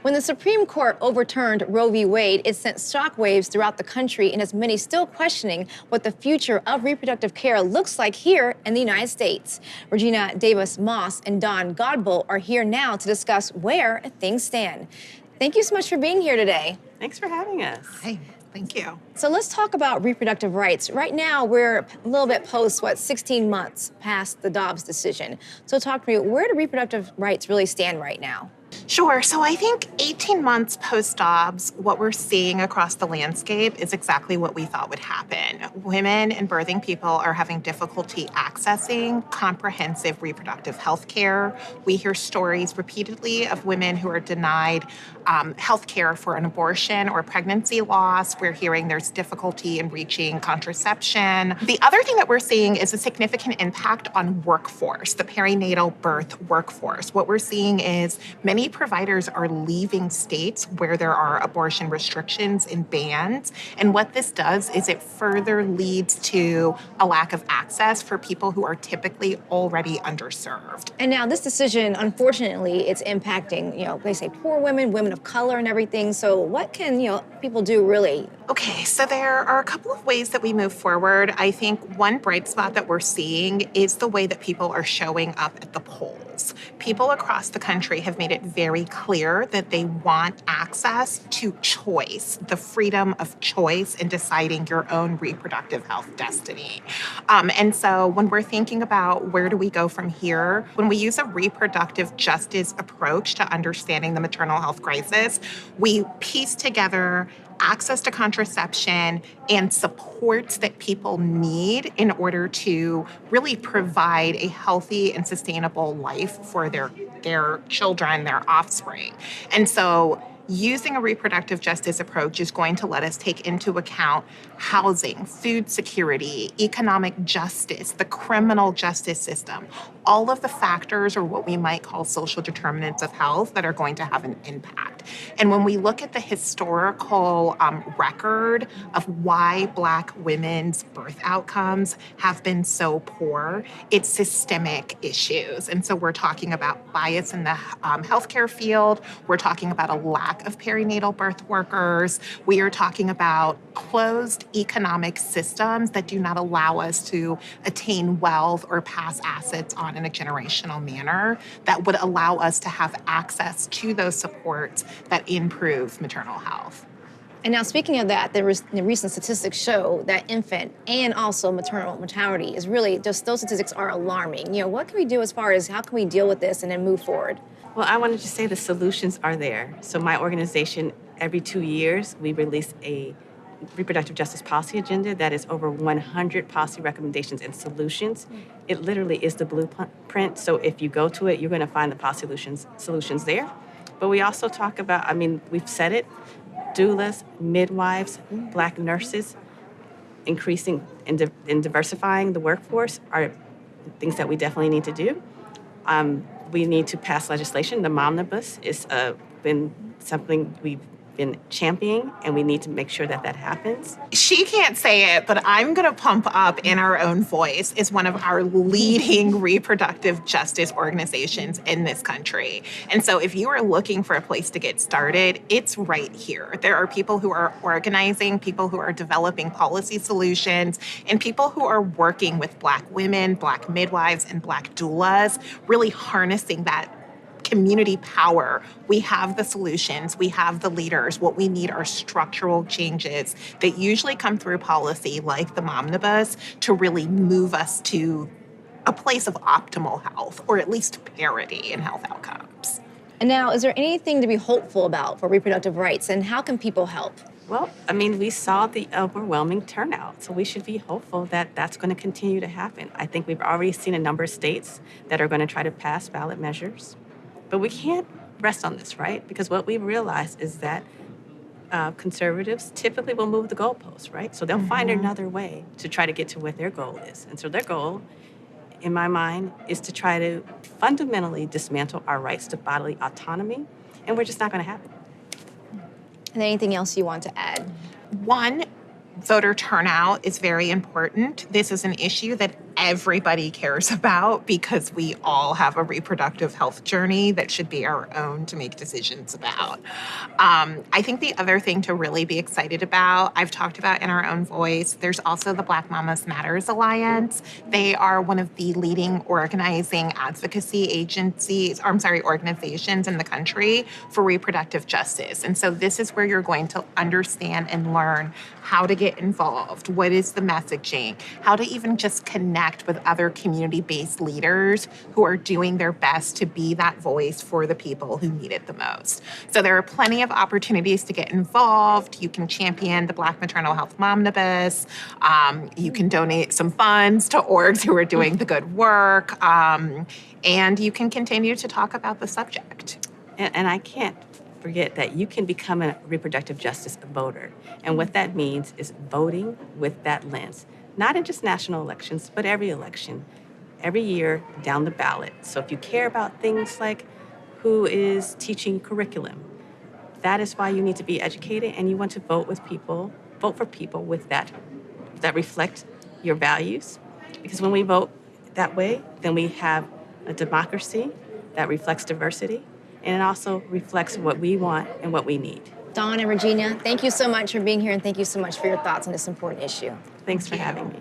When the Supreme Court overturned Roe v. Wade, it sent shockwaves throughout the country and has many still questioning what the future of reproductive care looks like here in the United States. Regina Davis-Moss and Don Godbolt are here now to discuss where things stand. Thank you so much for being here today. Thanks for having us. Hi, thank you. So let's talk about reproductive rights. Right now, we're a little bit post, 16 months past the Dobbs decision. So talk to me, where do reproductive rights really stand right now? Sure. So I think 18 months post-Dobbs, what we're seeing across the landscape is exactly what we thought would happen. Women and birthing people are having difficulty accessing comprehensive reproductive health care. We hear stories repeatedly of women who are denied health care for an abortion or pregnancy loss. We're hearing there's difficulty in reaching contraception. The other thing that we're seeing is a significant impact on workforce, the perinatal birth workforce. What we're seeing is many providers are leaving states where there are abortion restrictions and bans. And what this does is it further leads to a lack of access for people who are typically already underserved. And now this decision, unfortunately, it's impacting, they say poor women, women of color and everything. So what can, people do really? Okay, so there are a couple of ways that we move forward. I think one bright spot that we're seeing is the way that people are showing up at the polls. People across the country have made it very clear that they want access to choice, the freedom of choice in deciding your own reproductive health destiny. And so when we're thinking about where do we go from here, when we use a reproductive justice approach to understanding the maternal health crisis, we piece together access to contraception and supports that people need in order to really provide a healthy and sustainable life for their children, their offspring. And so using a reproductive justice approach is going to let us take into account housing, food security, economic justice, the criminal justice system, all of the factors or what we might call social determinants of health that are going to have an impact. And when we look at the historical record of why Black women's birth outcomes have been so poor, it's systemic issues. And so we're talking about bias in the healthcare field. We're talking about a lack of perinatal birth workers. We are talking about closed economic systems that do not allow us to attain wealth or pass assets on in a generational manner that would allow us to have access to those supports that improve maternal health. And now, speaking of that, the recent statistics show that infant and also maternal mortality is really just, those statistics are alarming. What can we do as far as how can we deal with this and then move forward? Well, I wanted to say the solutions are there. So my organization, every 2 years, we release a reproductive justice policy agenda that is over 100 policy recommendations and solutions. It literally is the blueprint. So if you go to it, you're going to find the policy solutions there. But we also talk about, we've said it, doulas, midwives, Black nurses, increasing and diversifying the workforce are things that we definitely need to do. We need to pass legislation. The Momnibus has been something we've been championing, and we need to make sure that that happens. She can't say it, but I'm going to pump up in our own voice is one of our leading reproductive justice organizations in this country. And so if you are looking for a place to get started, it's right here. There are people who are organizing, people who are developing policy solutions, and people who are working with Black women, Black midwives, and Black doulas, really harnessing that community power. We have the solutions, we have the leaders. What we need are structural changes that usually come through policy like the Momnibus to really move us to a place of optimal health, or at least parity in health outcomes. And now, is there anything to be hopeful about for reproductive rights, and how can people help? Well, we saw the overwhelming turnout, so we should be hopeful that that's going to continue to happen. I think we've already seen a number of states that are going to try to pass ballot measures. But we can't rest on this, right? Because what we've realized is that conservatives typically will move the goalposts, right? So they'll find another way to try to get to what their goal is. And so their goal, in my mind, is to try to fundamentally dismantle our rights to bodily autonomy, and we're just not going to happen. And anything else you want to add? One, voter turnout is very important. This is an issue that everybody cares about because we all have a reproductive health journey that should be our own to make decisions about. I think the other thing to really be excited about, I've talked about in our own voice, there's also the Black Mamas Matters Alliance. They are one of the leading organizing advocacy organizations in the country for reproductive justice. And so this is where you're going to understand and learn how to get involved, what is the messaging, how to even just connect with other community-based leaders who are doing their best to be that voice for the people who need it the most. So there are plenty of opportunities to get involved. You can champion the Black Maternal Health Momnibus. You can donate some funds to orgs who are doing the good work. And you can continue to talk about the subject. And I can't forget that you can become a reproductive justice voter. And what that means is voting with that lens, not in just national elections, but every election, every year down the ballot. So if you care about things like who is teaching curriculum, that is why you need to be educated, and you want to vote for people with that reflect your values. Because when we vote that way, then we have a democracy that reflects diversity, and it also reflects what we want and what we need. Dawn and Regina, thank you so much for being here, and thank you so much for your thoughts on this important issue. Thanks for having me.